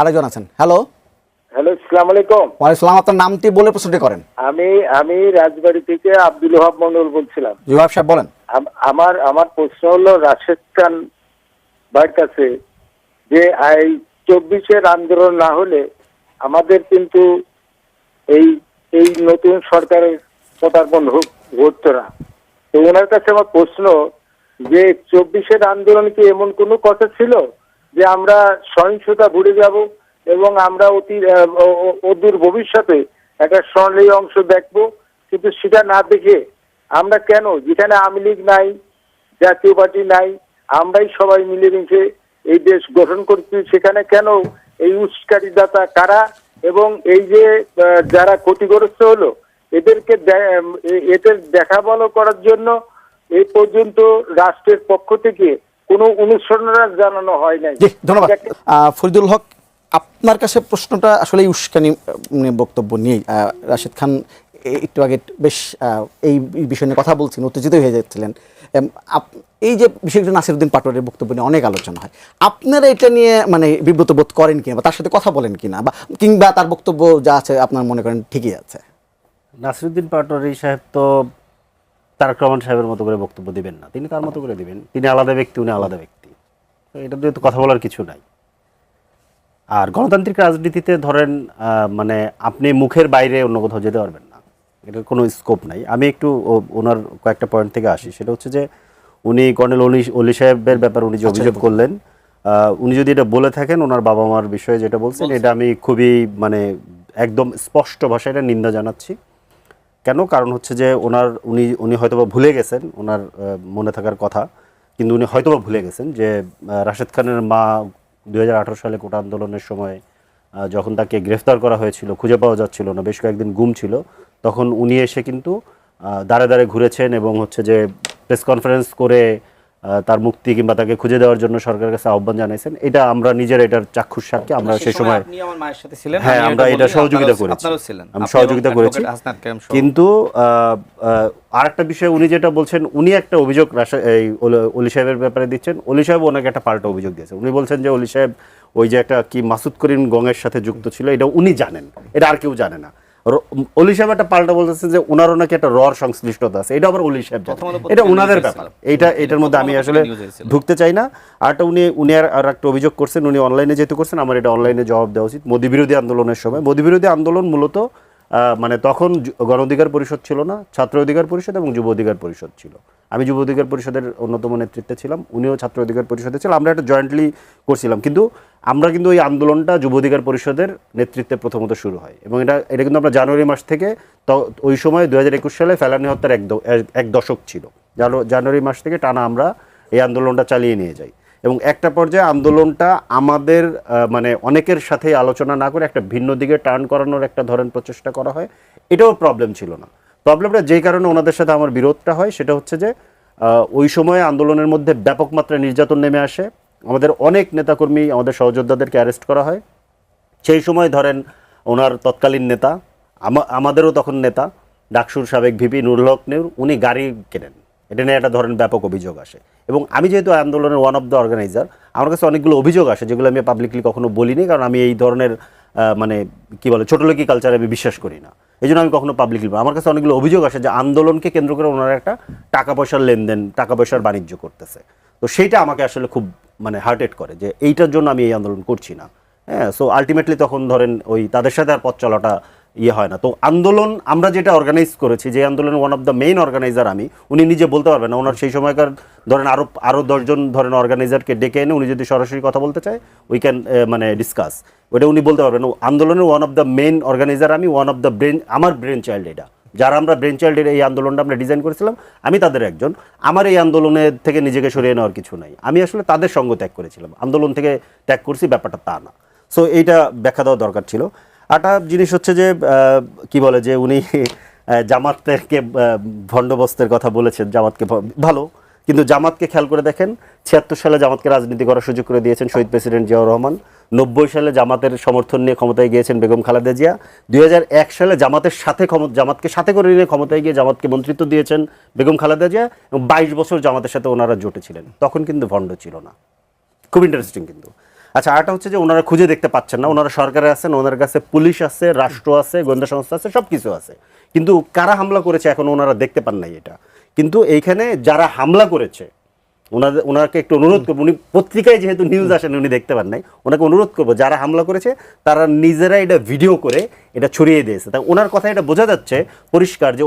আরেকজন আছেন। হ্যালো, হ্যালো, আসসালামু আলাইকুম। ওয়ালাইকুম সালাম। আপনার নামটি বলে প্রশ্নটি করেন। আমি রাজবাড়ি থেকে আব্দুল ওহাব মন্ডল বলছিলাম। জবাব সাহেব বলেন। আমার প্রশ্ন হলো রাশেদ খান ভাইয়ের কাছে যে এই 24-এর আন্দোলন না হলে আমাদের কিন্তু এই নতুন সরকারের পদার্পণ হতো না। তো ওনার কাছে আমার প্রশ্ন যে 24-এর আন্দোলন কি এমন কোনো কথা ছিল যে আমরা সহিংসতা ভুলে যাব এবং আমরা অদূর ভবিষ্যতে একটা স্বর্ণীয় অংশ দেখবো, কিন্তু সেটা না দেখে আমরা কেন, যেখানে আওয়ামী লীগ নাই, জাতীয় পার্টি নাই, আমরাই সবাই মিলেমিশে এই দেশ গঠন করছি, সেখানে কেন এই উস্কানি দাতা কারা এবং এই যে যারা ক্ষতিগ্রস্ত হলো এদের দেখা বলো করার জন্য এই পর্যন্ত রাষ্ট্রের পক্ষ থেকে কোনো অনুসরণরা জানানো হয় নাই। জি, ধন্যবাদ। ফরিদুল হক, আপনার কাছে প্রশ্নটা আসলে উস্কানি বক্তব্য নিয়ে রাশেদ খান একটু আগে বেশ এই বিষয় নিয়ে কথা বলছেন, উত্তেজিত হয়ে যাচ্ছিলেন। এই যে বিশেষজ্ঞ নাসিরউদ্দিন পাটোয়ারির বক্তব্য নিয়ে অনেক আলোচনা হয়, আপনারা এটা নিয়ে মানে বিব্রত বোধ করেন কিনা বা তার সাথে কথা বলেন কিনা, বা কিংবা তার বক্তব্য যা আছে আপনার মনে করেন ঠিকই আছে? নাসিরউদ্দিন পাটোয়ারি সাহেব তো তারেক রহমান সাহেবের মতো করে বক্তব্য দিবেন না, তিনি তার মতো করে দিবেন। তিনি আলাদা ব্যক্তি, উনি আলাদা ব্যক্তি, তো এটা দিয়ে তো কথা বলার কিছু নাই। আর গণতান্ত্রিক রাজনীতিতে ধরেন মানে আপনি মুখের বাইরে অন্য কোথাও যেতে পারবেন না, এটার কোনো স্কোপ নাই। আমি একটু ওনার কয়েকটা পয়েন্ট থেকে আসি। সেটা হচ্ছে যে উনি কর্নেল অলি সাহেবের ব্যাপারে উনি যে অভিযোগ করলেন, উনি যদি এটা বলে থাকেন ওনার বাবা মার বিষয়ে যেটা বলছেন, এটা আমি খুবই মানে একদম স্পষ্ট ভাষায় এটা নিন্দা জানাচ্ছি। কেন? কারণ হচ্ছে যে উনি হয়তোবা ভুলে গেছেন ওনার মনে থাকার কথা, কিন্তু উনি হয়তোবা ভুলে গেছেন যে রাশেদ খানের মা 2018 সালে কোটা আন্দোলনের সময় যখন তাকে গ্রেফতার করা হয়েছিল, খুঁজে পাওয়া যাচ্ছিল না, বেশ কয়েকদিন গুম ছিল, তখন উনি এসে কিন্তু দাঁড়ে দাঁড়ে ঘুরেছেন এবং হচ্ছে যে প্রেস কনফারেন্স করে তার মুক্তি কিংবা তাকে খুঁজে দেওয়ার জন্য সরকারের কাছে আহ্বান জানাইছেন। এটা আমরা নিজের এটার চাক্ষুষ সাক্ষী। আমরা সেই সময় আপনি আমার মায়ের সাথে ছিলেন, হ্যাঁ, আমরা এটা সহযোগিতা করেছি, আপনারাও ছিলেন, আমি সহযোগিতা করেছি। কিন্তু আরেকটা বিষয় উনি যেটা বলছেন, উনি একটা অভিযোগ এই অলি সাহেবের ব্যাপারে দিচ্ছেন। অলি সাহেব ওনাকে একটা পাল্টা অভিযোগ দিয়েছে। উনি বলছেন যে অলি সাহেব ওই যে একটা কি মাসুদ করিম গঙের সাথে যুক্ত ছিল, এটা উনি জানেন, এটা আর কেউ জানে না। অলি সাহেব একটা পাল্টা বলতেছেন যে ওনারও নাকি একটা রর সংশ্লিষ্টতা আছে, এটা আবার অলি সাহেব জানেন, এটা ওনাদের ব্যাপার। এটার মধ্যে আমি আসলে ঢুকতে চাই না। আরটা উনি আর একটা অভিযোগ করছেন, উনি অনলাইনে যেহেতু করছেন, আমার এটা অনলাইনে জবাব দেওয়া উচিত। মোদি বিরোধী আন্দোলনের সময়, মোদি বিরোধী আন্দোলন মূলত মানে তখন গণ অধিকার পরিষদ ছিল না, ছাত্র অধিকার পরিষদ এবং যুব অধিকার পরিষদ ছিল। আমি যুব অধিকার পরিষদের অন্যতম নেতৃত্বে ছিলাম, উনিও ছাত্র অধিকার পরিষদে ছিলাম। আমরা একটা জয়েন্টলি করছিলাম, কিন্তু আমরা কিন্তু ওই আন্দোলনটা যুব অধিকার পরিষদের নেতৃত্বে প্রথমত শুরু হয় এবং এটা কিন্তু আমরা জানুয়ারি মাস থেকে, তো ওই সময় 2021 সালে ফেলানি হত্যার এক দশক ছিল। জানুয়ারি মাস থেকে টানা আমরা এই আন্দোলনটা চালিয়ে নিয়ে যাই এবং একটা পর্যায়ে আন্দোলনটা আমাদের মানে অনেকের সাথে আলোচনা না করে একটা ভিন্ন দিকে টার্ন করানোর একটা ধরনের প্রচেষ্টা করা হয়। এটাও প্রবলেম ছিল না। প্রবলেমটা যেই কারণে ওনাদের সাথে আমার বিরোধটা হয় সেটা হচ্ছে যে ওই সময় আন্দোলনের মধ্যে ব্যাপক মাত্রায় নির্যাতন নেমে আসে, আমাদের অনেক নেতাকর্মী, আমাদের সহযোদ্ধাদেরকে অ্যারেস্ট করা হয়। সেই সময় ধরেন ওনার তৎকালীন নেতা, আমাদেরও তখন নেতা ডাকসুর সাবেক ভিপি নুরুল হক নূর, উনি গাড়ি কেনেন, এটা নিয়ে একটা ধরেন ব্যাপক অভিযোগ আসে। এবং আমি যেহেতু আন্দোলনের ওয়ান অফ দ্য অর্গানাইজার, আমার কাছে অনেকগুলো অভিযোগ আসে যেগুলো আমি পাবলিকলি কখনো বলিনি, কারণ আমি এই ধরনের মানে কি বলে ছোটলোকি কালচারে আমি বিশ্বাস করি না, এই জন্য আমি কখনো পাবলিকলি। আমার কাছে অনেকগুলো অভিযোগ আসে যে আন্দোলনকে কেন্দ্র করে ওনারা একটা টাকা পয়সার লেনদেন, টাকা পয়সার বাণিজ্য করতেছে। তো সেইটা আমাকে আসলে খুব মানে হার্টেড করে যে এইটার জন্য আমি এই আন্দোলন করছি না। হ্যাঁ, সো আলটিমেটলি তখন ধরেন ওই তাদের সাথে আর পথ চলাটা হয় না। তো আন্দোলন আমরা যেটা অর্গানাইজ করেছি, যে আন্দোলনের one of the main organiser আমি, উনি নিজে বলতে পারবেন না, ওনার সেই সময়কার ধরেন আরও 10 জন ধরেন অর্গানাইজারকে ডেকে এনে উনি যদি সরাসরি কথা বলতে চায় উই ক্যান মানে ডিসকাস, ওটা উনি বলতে পারবেন। আন্দোলনের one of the main organiser আমি, ওয়ান অফ দ্য আমার ব্রেন চাইল্ড এটা, যারা আমরা ব্রেন চাইল্ডের এই আন্দোলনটা আমরা ডিজাইন করেছিলাম, আমি তাদের একজন। আমার এই আন্দোলনের থেকে নিজেকে সরিয়ে নেওয়ার কিছু নাই, আমি আসলে তাদের সঙ্গ ত্যাগ করেছিলাম, আন্দোলন থেকে ত্যাগ করছি, ব্যাপারটা তা না। সো এইটা ব্যাখ্যা দেওয়া দরকার ছিল। একটা জিনিস হচ্ছে যে কি বলে যে উনি জামাতকে ভণ্ডবস্তের কথা বলেছেন, জামাতকে ভালো, কিন্তু জামাতকে খেয়াল করে দেখেন 76 সালে জামাতকে রাজনীতি করার সুযোগ করে দিয়েছেন শহীদ প্রেসিডেন্ট জিয়াউর রহমান। 90 সালে জামাতের সমর্থন নিয়ে ক্ষমতায় গিয়েছেন বেগম খালেদা জিয়া, 2001 সালে জামাতকে সাথে করে নিয়ে ক্ষমতায় গিয়ে জামাতকে মন্ত্রিত্ব দিয়েছেন বেগম খালেদা জিয়া, এবং 22 বছর জামাতের সাথে ওনারা জোটে ছিলেন, তখন কিন্তু ভণ্ড ছিল না। খুব ইন্টারেস্টিং কিন্তু। আচ্ছা, আরেকটা হচ্ছে যে ওনারা খুঁজে দেখতে পাচ্ছেন না, ওনারা সরকারে আছেন, ওনার কাছে পুলিশ আছে, রাষ্ট্র আছে, গোয়েন্দা সংস্থা আছে, সব কিছু আছে, কিন্তু কারা হামলা করেছে এখন ওনারা দেখতে পান নাই এটা। কিন্তু এইখানে যারা হামলা করেছে ওনাকে একটু অনুরোধ করবো, উনি পত্রিকায় যেহেতু নিউজ আসেন উনি দেখতে পান নাই, ওনাকে অনুরোধ করবো যারা হামলা করেছে তারা নিজেরা এটা ভিডিও করে এটা ছড়িয়ে দিয়েছে। তাই ওনার কথা এটা বোঝা যাচ্ছে পরিষ্কার যে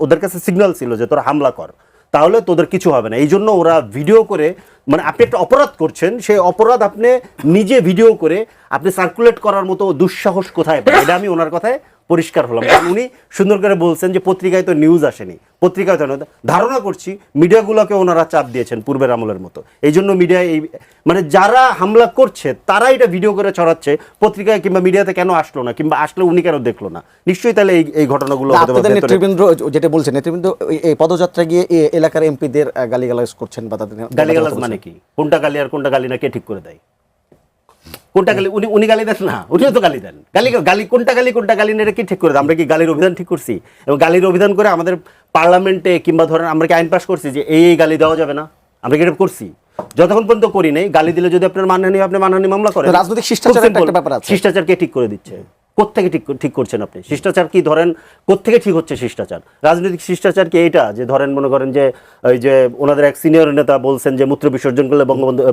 ওদের কাছে সিগন্যাল ছিল যে তোরা হামলা কর, তাহলে তোদের কিছু হবে না। এই জন্য ওরা ভিডিও করে, মানে আপনি একটা অপরাধ করছেন, সেই অপরাধ আপনি নিজে ভিডিও করে আপনি সার্কুলেট করার মতো দুঃসাহস কোথায় পান? এটা আমি ওনার কথায় পরিষ্কার হলাম, কারণ উনি সুন্দর করে বলছেন যে পত্রিকায় তো নিউজ আসেনি, পত্রিকায় তো ধারণা করছি মিডিয়াগুলোকে ওনারা চাপ দিয়েছেন পূর্বের আমলের মতো। এই জন্য মিডিয়ায় মানে যারা হামলা করছে তারা এটা ভিডিও করে ছড়াচ্ছে, পত্রিকায় কিংবা মিডিয়াতে কেন আসলো না, কিংবা আসলে উনি কেন দেখলো না? নিশ্চয়ই তাহলে এই ঘটনাগুলো আপনাদের নেতৃবৃন্দ যেটা বলছেন, নেতৃবৃন্দ এই পদযাত্রা গিয়ে এই এলাকার এমপিদের গালিগালাজ করছেন বা তাদের গালিগালাজ মানে কি? কোনটা গালি আর কোনটা গালি না কে ঠিক করে দেয়? কোনটা গালি? উনি গালি দেন না, উনিও তো গালি দেন। গালি কোনটা গালি না এটা কি ঠিক করে দেয়? আমরা কি গালির অভিধান ঠিক করছি? এবং গালির অভিধান করে আমাদের পার্লামেন্টে কিংবা ধরেন আমরা কি আইন পাস করছি যে এই গালি দেওয়া যাবে না? আমরা কি এটা করছি? যতক্ষণ পর্যন্ত করি নাই, গালি দিলে যদি আপনার মানহানি, আপনি মানহানি মামলা করেন। রাজনৈতিক শিষ্টাচারের একটা ব্যাপার আছে। শিষ্টাচার কে ঠিক করে দিচ্ছে? কোত্থেকে ঠিক করছেন আপনি? শিষ্টাচার কি ধরেন কোত্থেকে ঠিক হচ্ছে শিষ্টাচার? রাজনৈতিক শিষ্টাচার কি এইটা যে ধরেন মনে করেন যে ওই যে ওনাদের এক সিনিয়র নেতা বলছেন যে মূত্র বিসর্জন করলে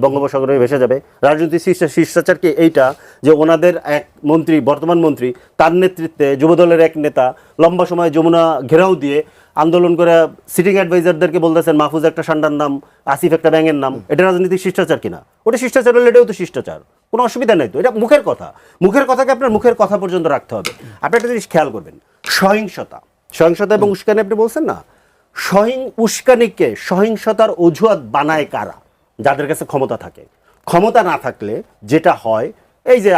বঙ্গোপসাগরে ভেসে যাবে? রাজনৈতিক শিষ্টাচার কি এইটা যে ওনাদের এক মন্ত্রী, বর্তমান মন্ত্রী, তার নেতৃত্বে যুবদলের এক নেতা লম্বা সময় যমুনা ঘেরাও দিয়ে আন্দোলন করে সিটিং অ্যাডভাইজারদেরকে বলতেছেন মাহফুজ একটা সান্ডার নাম, আসিফ একটা ব্যাঙের নাম? এটা রাজনৈতিক শিষ্টাচার কিনা? ওটা শিষ্টাচার হলে এটাও তো শিষ্টাচার, কোনো অসুবিধা নেই তো। এটা মুখের কথা, মুখের কথাকে আপনার মুখের কথা পর্যন্ত রাখতে হবে। আপনি একটা জিনিস খেয়াল করবেন, সহিংসতা এবং উস্কানি আপনি বলছেন না, উস্কানিকে সহিংসতার অজুহাত বানায় কারা? যাদের কাছে ক্ষমতা থাকে। ক্ষমতা না থাকলে যেটা হয়, এই যে